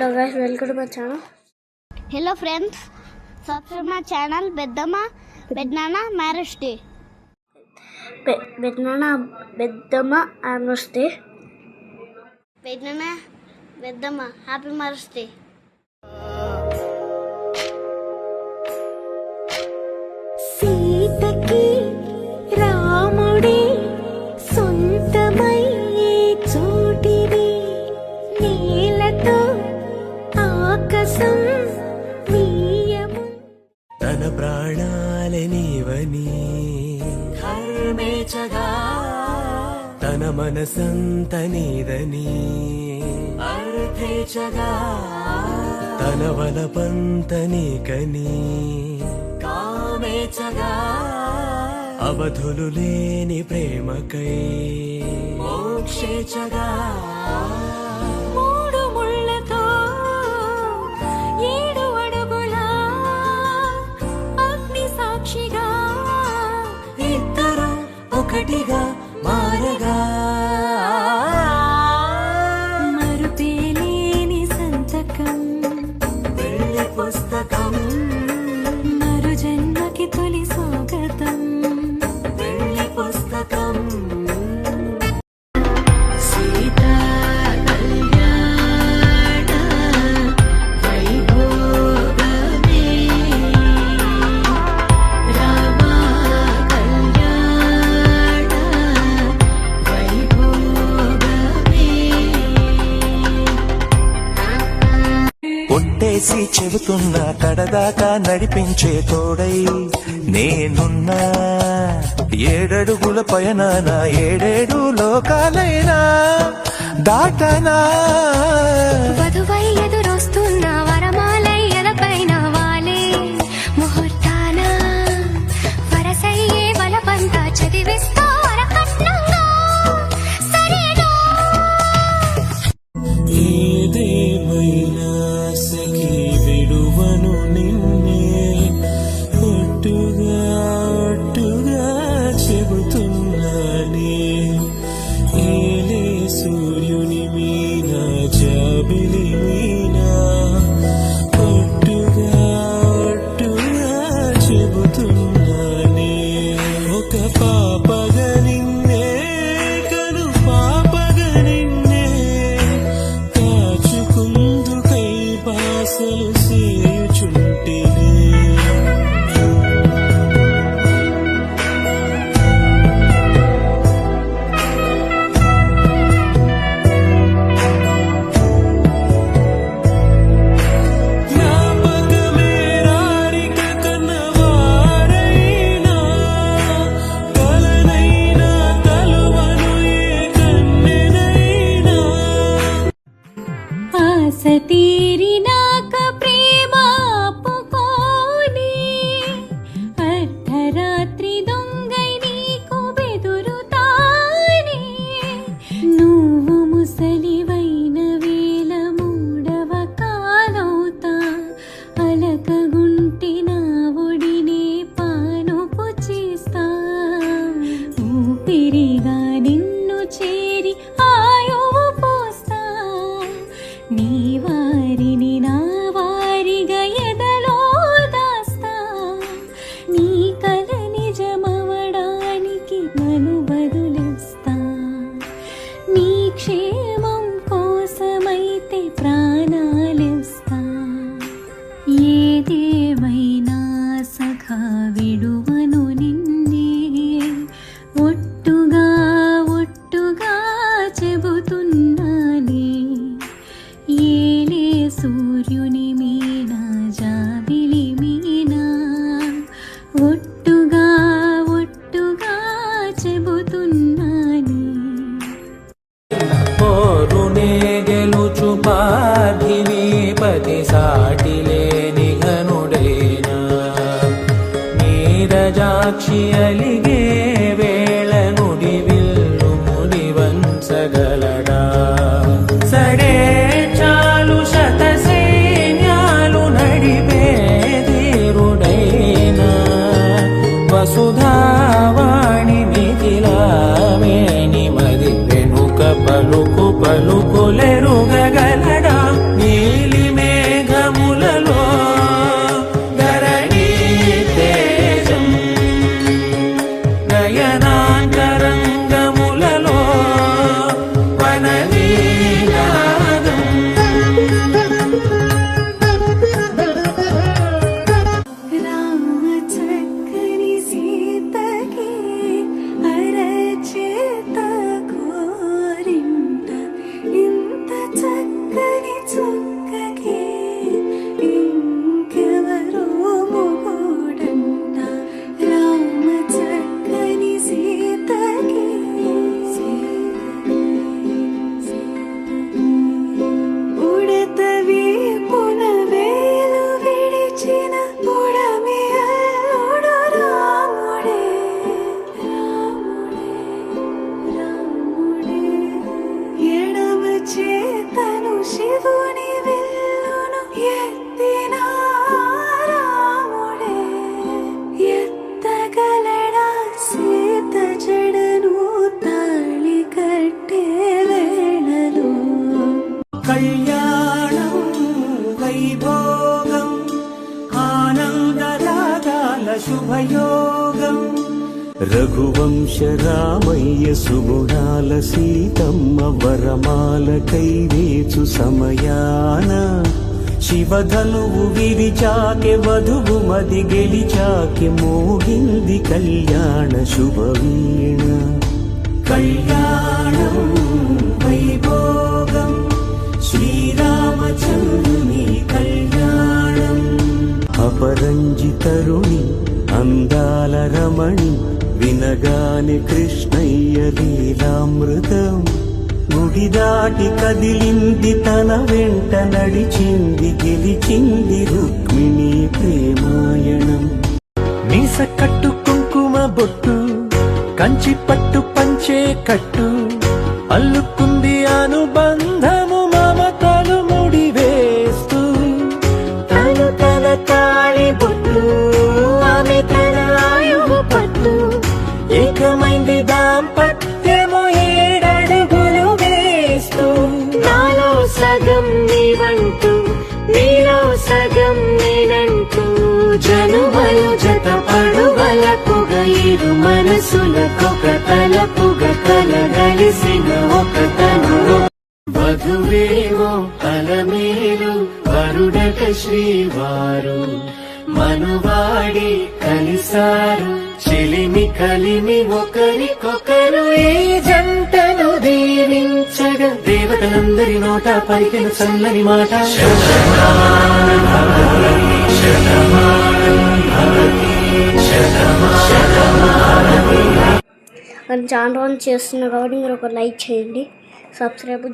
Hello guys, welcome to my channel. Hello friends, subscribe my channel పెద్దనాన్న marriage day. పెద్దమ్మ marriage day. పెద్దమ్మ happy marriage day. సీతకి రాముడే సొంతమయ్యే చోటిది, నేలతో ఆకాశం మీయము. తన ప్రాణాలే నీవని హర్మేచగా, తన మనసంత నీదని అర్థేచగా, తన వలపంత నీకని కామేచగా, అవధులు లేని ప్రేమకై మోక్షేచగా. మూడు ముళ్ళతో 7 అడుగుల అగ్ని సాక్షిగా, ఇద్దరు ఒకటిగా మారగా, మరుపేలేని సంతకం వెళ్ళి పుస్తకం, మరు జన్మకి తొలి స్వాగతం. వెళ్ళి పుస్తకం. సీతా కళ్యాణ వైభోగమే, రామ కళ్యాణ వైభోగమే. ఒట్టేసి చెబుతున్నా, కడదాకా నడిపించే తోడై నేనున్నా. 7 అడుగుల పయనాన 7 లోకాలైనా దాటనా. వధువై ఎదురొస్తున్న వరమాలై ఎలపైన వాలే ముహూర్తాన, వరసయ్యే వలపంత చదివిస్తా వరకట్నంగా. సరేనా ఏదేమైనా సఖీ విడువను నిన్నే, ఒట్టుగా ఒట్టుగా చెబుతున్నానే. ఏలే సూర్యుని మీన జాబిలి మీన, ఒట్టుగా ఒట్టుగా చెబుతున్నానే. ఒక పాపగా నిన్నే, కను పాపగా నిన్నే కాచుకుందుకై బాసలు చేయుచుంటినే. జ్ఞాపకమే రారిక కన్నవారైనా, కలనైనా కలువను ఏ కన్నెనైనా. ఆశ తీరినాక ప్రేమ ఆపుకోని, అర్ధరాత్రి దొంగై నీకు బెదురుతానే. నువ్వు ముసలివైన వేళ 3వ కాలవుతా, అలకగుంటి నా ఒడినే పానుపు చేస్తా. ఊపిరిగా నిన్ను చేరి ఆయువు పోస్తా, నీ వారిని నా వారిగా ఎదలో దాస్తా. నీ కల నిజమవడానికి నన్ను బదులిస్తా. నీ క్షేమం కోసమైతే ప్రాణాలిస్తా. ఏదేమైనా సఖా విడువను నిన్నే, ఒట్టుగా ఒట్టుగా చెబుతున్నానే. ఏలే సూర్యుని మీన జాబిలి మీన, ఒట్టుగా ఒట్టుగా చెబుతున్నానే. పోరునే గెలుచు పార్థివీపతి, సాటి లేని ఘనుడైనా. నీరజాక్షి అలిగే వేళ నుడి విల్లు ముడి వంచగలడా. సడే చాలు శత సైన్యాలు నడిపే ధీరుడైనా. వసుధావాణి మిథిలావేణి మది వెనుక పలుకు పలుకులెరుగగలడా. నీలి వైభోగం ఆనందరాగాల శుభయోగం రఘువంశ రామయ్య సుగుణాల సీతమ్మ వరమాల కైవేచు సమయాన శివధనువు విరిచాకె వధువు మది గెలిచాకె మోగింది కళ్యాణ శుభవీణ కళ్యాణం వైభోగం శ్రీరామచంద్రుని కళ్యాణం అపరంజి తరుణి అందాల రమణి వినగాని కృష్ణయ్య లీలామృతం గుడి దాటి కదిలింది తన వెంట నడిచింది గెలిచింది రుక్మిణి ప్రేమాయణం మీస కట్టు కుంకుమ బొట్టు కంచి పట్టు పంచే కట్టు అల్లుకుంది అనుబంధము మమతలు ముడివేస్తూ తను తన తాళి బొట్టు ఆమె తన ఆయువు పట్టు ఏకమైంది దాంపత్యము ఏడడుగులు వేస్తూ నాలో సగం నీవంటూ నీలో సగం నేనంటూ జనుమలు జత పడువలకుగ ఇరు మనసులకొక తలపుగ కలగలిసిన ఒక తను వధువేమో అలమేలు వరుడక శ్రీవారు మనువాడి కలిసారు చెలిమి కలిమి ఒకరికొకరు ఈ జంటను దీవించగా దేవతలందరి నోట పలికిన చల్లని మాట అని చాలా రోజులు చేస్తున్నారు కాబట్టి మీరు ఒక లైక్ చేయండి, సబ్స్క్రైబ్